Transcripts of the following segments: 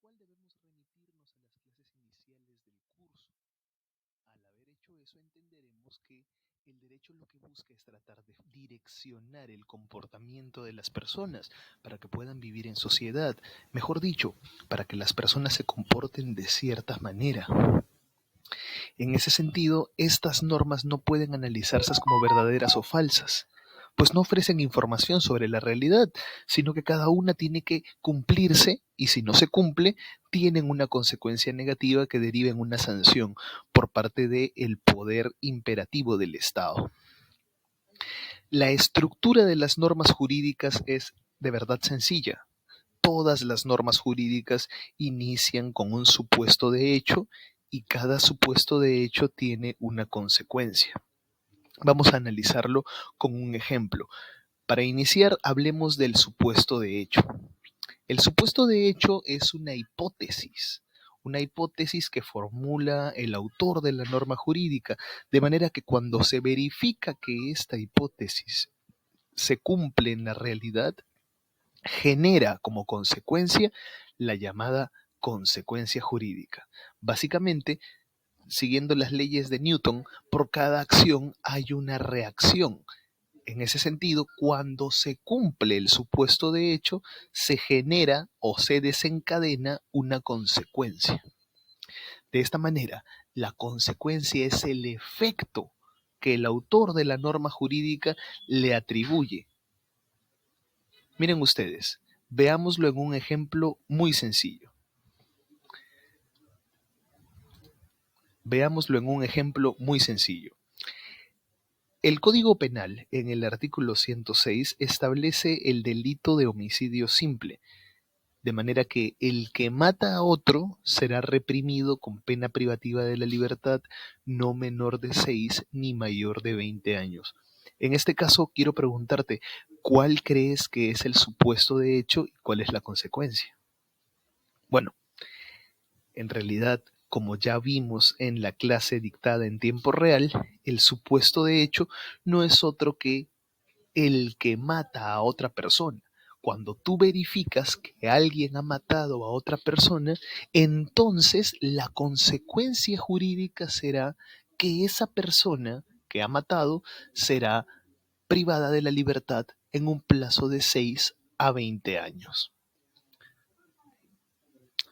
cual debemos remitirnos a las clases iniciales del curso. Al haber hecho eso, entenderemos que el derecho lo que busca es tratar de direccionar el comportamiento de las personas para que puedan vivir en sociedad. Mejor dicho, para que las personas se comporten de cierta manera. En ese sentido, estas normas no pueden analizarse como verdaderas o falsas, pues no ofrecen información sobre la realidad, sino que cada una tiene que cumplirse y si no se cumple, tienen una consecuencia negativa que deriva en una sanción por parte del poder imperativo del Estado. La estructura de las normas jurídicas es de verdad sencilla. Todas las normas jurídicas inician con un supuesto de hecho y cada supuesto de hecho tiene una consecuencia. Vamos a analizarlo con un ejemplo. Para iniciar, hablemos del supuesto de hecho. El supuesto de hecho es una hipótesis que formula el autor de la norma jurídica, de manera que cuando se verifica que esta hipótesis se cumple en la realidad, genera como consecuencia la llamada consecuencia jurídica. Básicamente, siguiendo las leyes de Newton, por cada acción hay una reacción. En ese sentido, cuando se cumple el supuesto de hecho, se genera o se desencadena una consecuencia. De esta manera, la consecuencia es el efecto que el autor de la norma jurídica le atribuye. Miren ustedes, veámoslo en un ejemplo muy sencillo. Veámoslo en un ejemplo muy sencillo. El Código Penal, en el artículo 106, establece el delito de homicidio simple, de manera que el que mata a otro será reprimido con pena privativa de la libertad no menor de 6 ni mayor de 20 años. En este caso, quiero preguntarte, ¿cuál crees que es el supuesto de hecho y cuál es la consecuencia? Bueno, en realidad, como ya vimos en la clase dictada en tiempo real, el supuesto de hecho no es otro que el que mata a otra persona. Cuando tú verificas que alguien ha matado a otra persona, entonces la consecuencia jurídica será que esa persona que ha matado será privada de la libertad en un plazo de 6 a 20 años.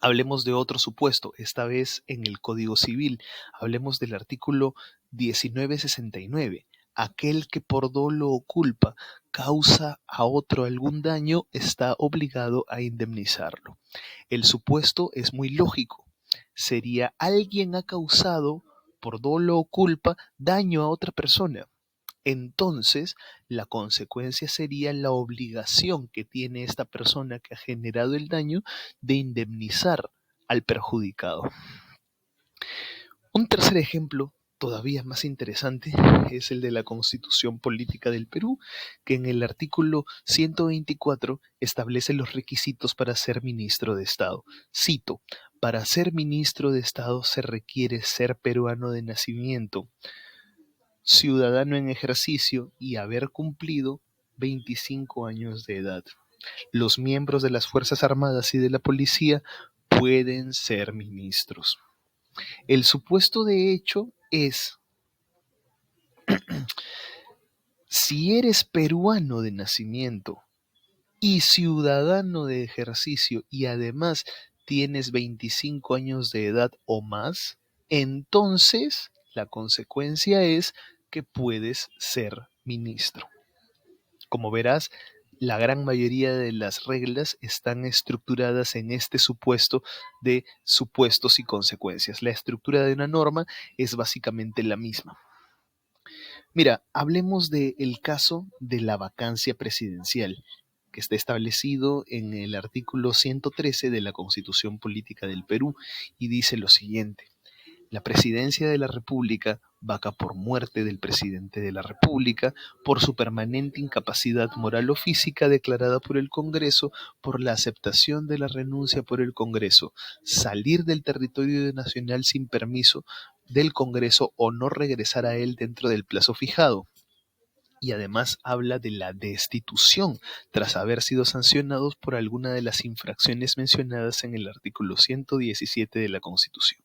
Hablemos de otro supuesto, esta vez en el Código Civil. Hablemos del artículo 1969. Aquel que por dolo o culpa causa a otro algún daño está obligado a indemnizarlo. El supuesto es muy lógico. Sería alguien ha causado por dolo o culpa daño a otra persona. Entonces, la consecuencia sería la obligación que tiene esta persona que ha generado el daño de indemnizar al perjudicado. Un tercer ejemplo, todavía más interesante, es el de la Constitución Política del Perú, que en el artículo 124 establece los requisitos para ser ministro de Estado. Cito, para ser ministro de Estado se requiere ser peruano de nacimiento, ciudadano en ejercicio y haber cumplido 25 años de edad. Los miembros de las Fuerzas Armadas y de la Policía pueden ser ministros. El supuesto de hecho es, si eres peruano de nacimiento y ciudadano de ejercicio y además tienes 25 años de edad o más, entonces la consecuencia es que puedes ser ministro. Como verás, la gran mayoría de las reglas están estructuradas en este supuesto de supuestos y consecuencias. La estructura de una norma es básicamente la misma. Mira, hablemos del caso de la vacancia presidencial, que está establecido en el artículo 113 de la Constitución Política del Perú y dice lo siguiente. La presidencia de la República vaca por muerte del presidente de la República, por su permanente incapacidad moral o física declarada por el Congreso, por la aceptación de la renuncia por el Congreso, salir del territorio nacional sin permiso del Congreso o no regresar a él dentro del plazo fijado. y además habla de la destitución tras haber sido sancionados por alguna de las infracciones mencionadas en el artículo 117 de la Constitución.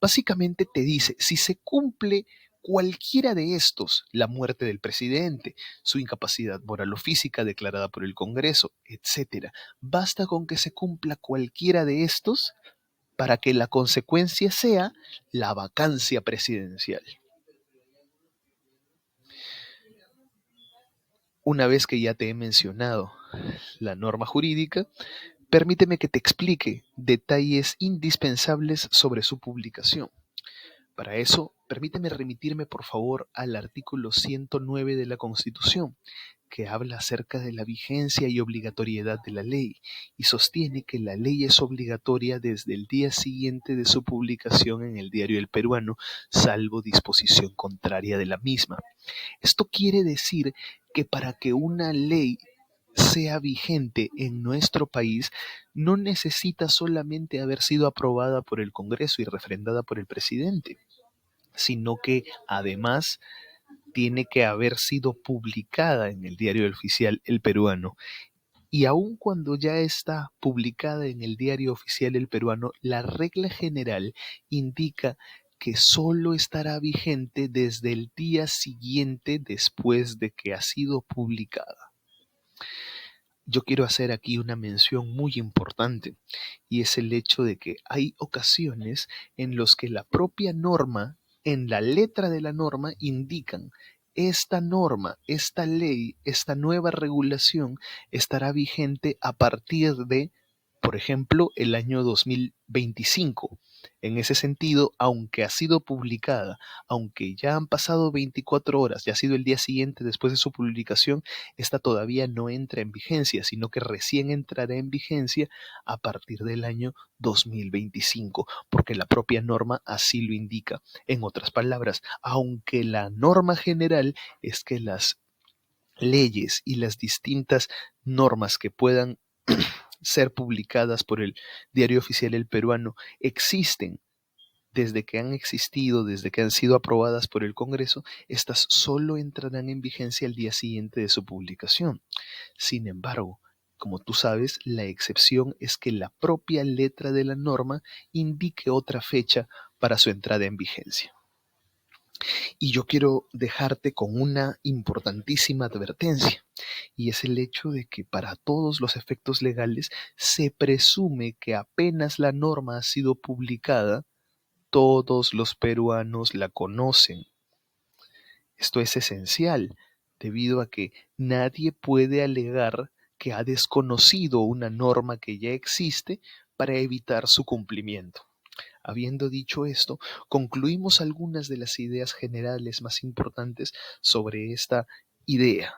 Básicamente te dice, si se cumple cualquiera de estos, la muerte del presidente, su incapacidad moral o física declarada por el Congreso, etcétera, basta con que se cumpla cualquiera de estos para que la consecuencia sea la vacancia presidencial. Una vez que ya te he mencionado la norma jurídica, permíteme que te explique detalles indispensables sobre su publicación. Para eso, permíteme remitirme por favor al artículo 109 de la Constitución, que habla acerca de la vigencia y obligatoriedad de la ley y sostiene que la ley es obligatoria desde el día siguiente de su publicación en el Diario El Peruano, salvo disposición contraria de la misma. Esto quiere decir que para que una ley sea vigente en nuestro país, no necesita solamente haber sido aprobada por el Congreso y refrendada por el presidente, sino que además tiene que haber sido publicada en el Diario Oficial El Peruano. Y aun cuando ya está publicada en el Diario Oficial El Peruano, la regla general indica que solo estará vigente desde el día siguiente después de que ha sido publicada. Yo quiero hacer aquí una mención muy importante, y es el hecho de que hay ocasiones en los que la propia norma, en la letra de la norma, indican esta norma, esta ley, esta nueva regulación estará vigente a partir de, por ejemplo, el año 2025. En ese sentido, aunque ha sido publicada, aunque ya han pasado 24 horas, ya ha sido el día siguiente después de su publicación, esta todavía no entra en vigencia, sino que recién entrará en vigencia a partir del año 2025, porque la propia norma así lo indica. En otras palabras, aunque la norma general es que las leyes y las distintas normas que puedan ser publicadas por el Diario Oficial El Peruano existen desde que han existido, desde que han sido aprobadas por el Congreso, estas solo entrarán en vigencia el día siguiente de su publicación. Sin embargo, como tú sabes, la excepción es que la propia letra de la norma indique otra fecha para su entrada en vigencia. Y yo quiero dejarte con una importantísima advertencia, y es el hecho de que para todos los efectos legales se presume que apenas la norma ha sido publicada, todos los peruanos la conocen. Esto es esencial, debido a que nadie puede alegar que ha desconocido una norma que ya existe para evitar su cumplimiento. Habiendo dicho esto, concluimos algunas de las ideas generales más importantes sobre esta idea.